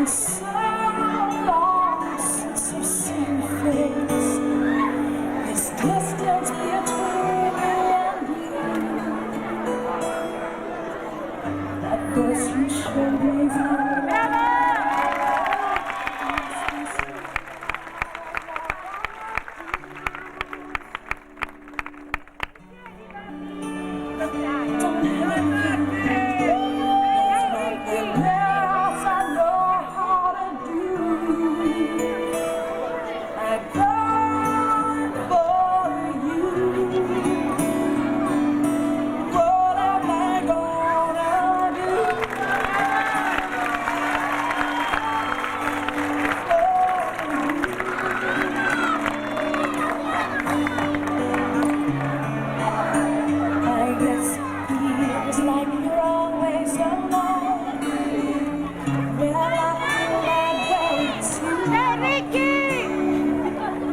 so long since I've seen your face. This distance between me and you, that voice you showed me how.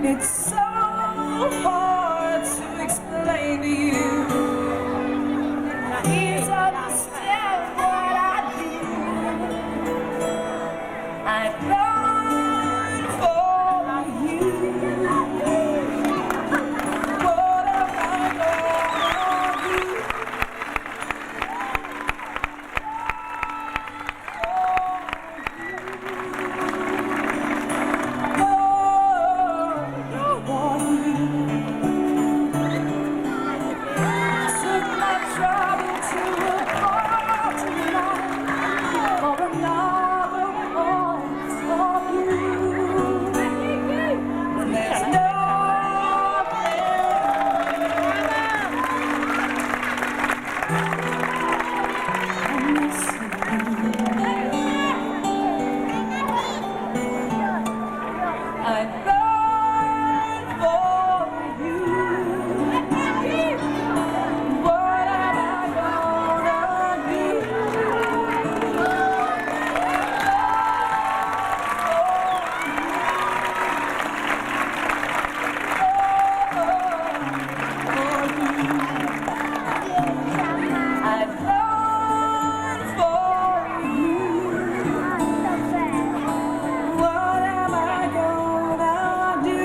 It's so hard to explain to you. My ears understand what I do. I run for you. What am I gonna do?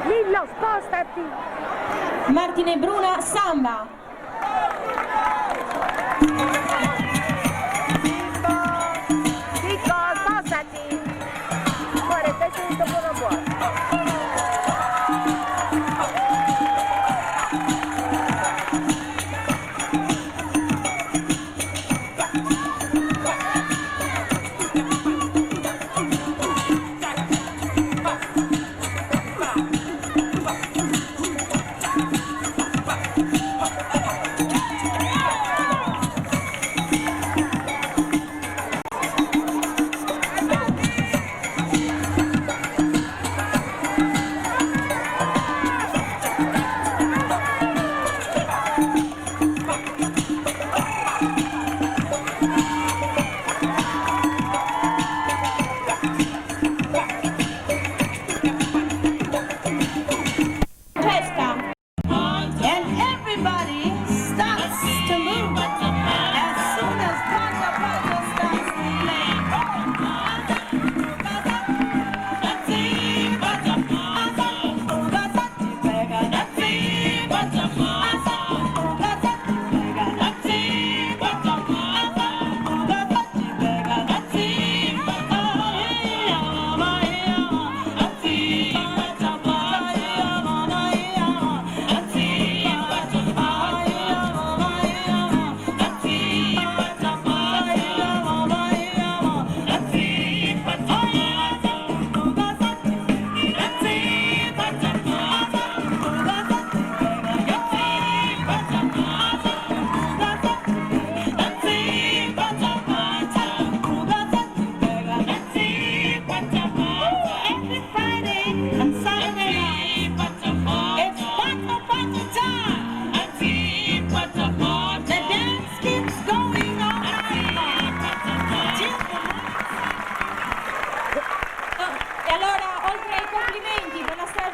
Lillo, spostati! Martine Bruna, samba! Chico, spostati! Amore, stai seduto buono.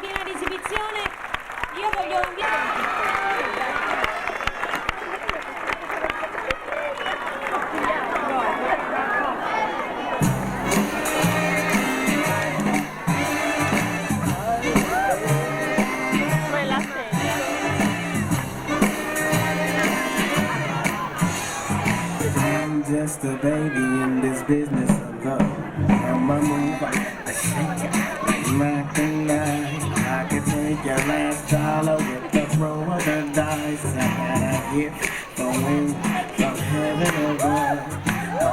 cabina di esibizione, io voglio invitare... I'm just a baby in this business of love. I'm a mover, a shaker, rock and I could take your last dollar with the throw of the dice. I got a gift from heaven above.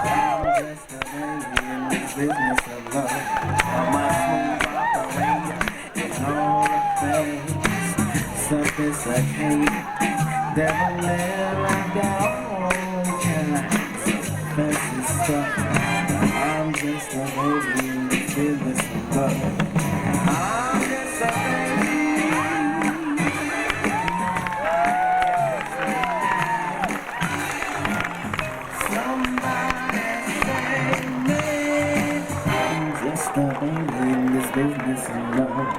I'm just a baby in this business of love. I'm a smooth operator in all the things sophisticated. Devil I got all kinds of fancy stuff. I'm just a baby in this business of love. I'm just a baby. Somebody save me. I'm just a baby in this business of love.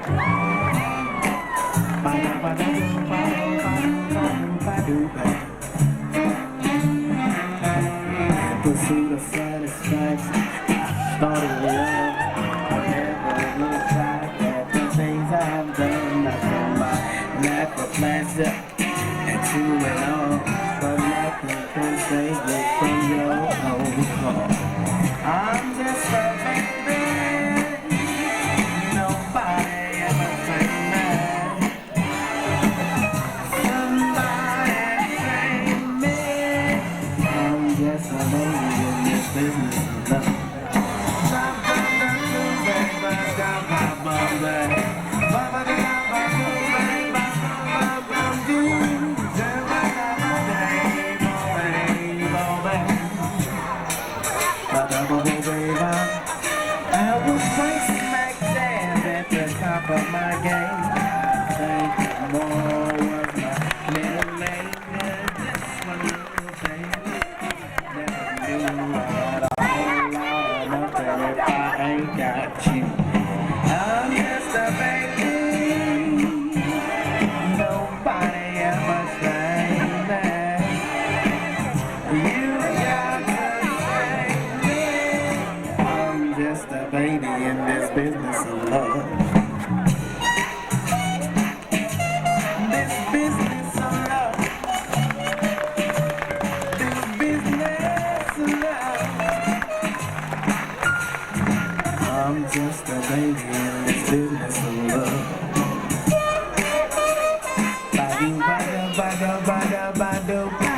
Pursuit of satisfaction, started love. I never look back at the things I've done. I from my lack of pleasure and to it all, but nothing can save me from your own call. I'm just a baby, nobody ever say that. Somebody save me. I'm just a baby in this business of love. I was right smack dab at the top of my game. Think more was my little lady, just one little baby. Never knew I had a whole lot of nothing if I ain't got you. I'm just a baby, nobody ever sang that. You got to save me. I'm just a baby in this business of love. This business of love. This business of love. I'm just a baby in this business of love. Ba-do, ba-da, ba-da, ba-da, ba-do, ba.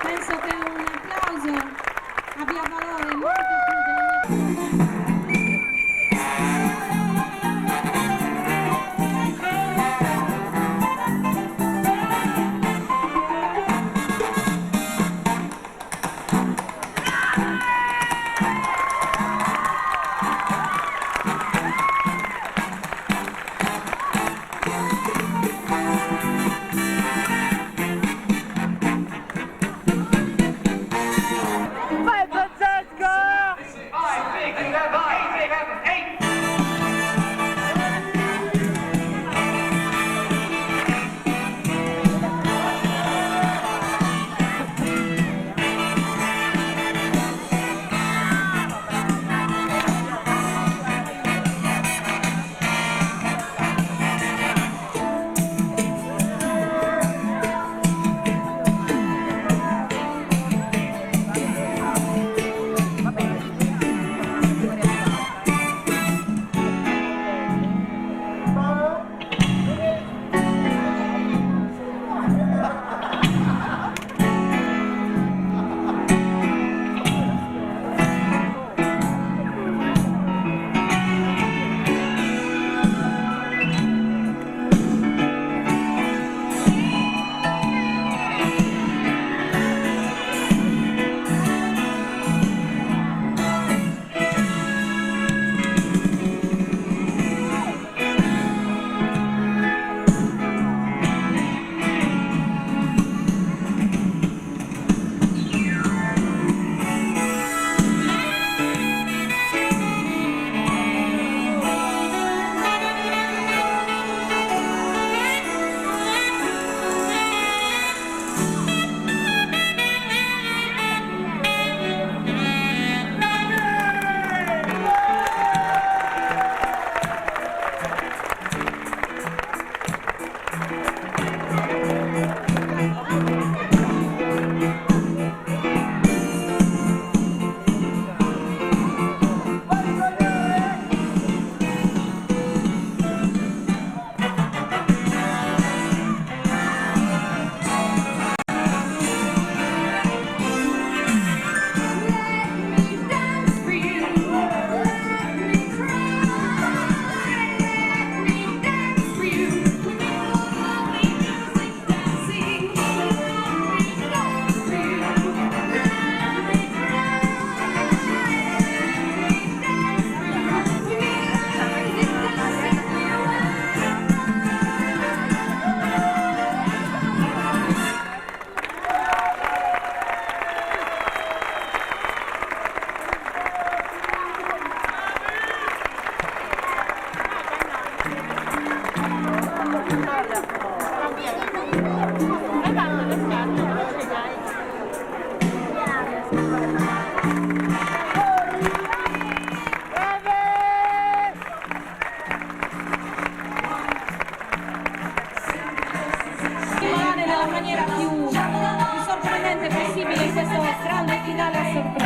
Penso che un applauso abbia valore molto più delle mie Vai Francesco! Nella maniera più sorprendente possibile in questo grande finale a sorpresa.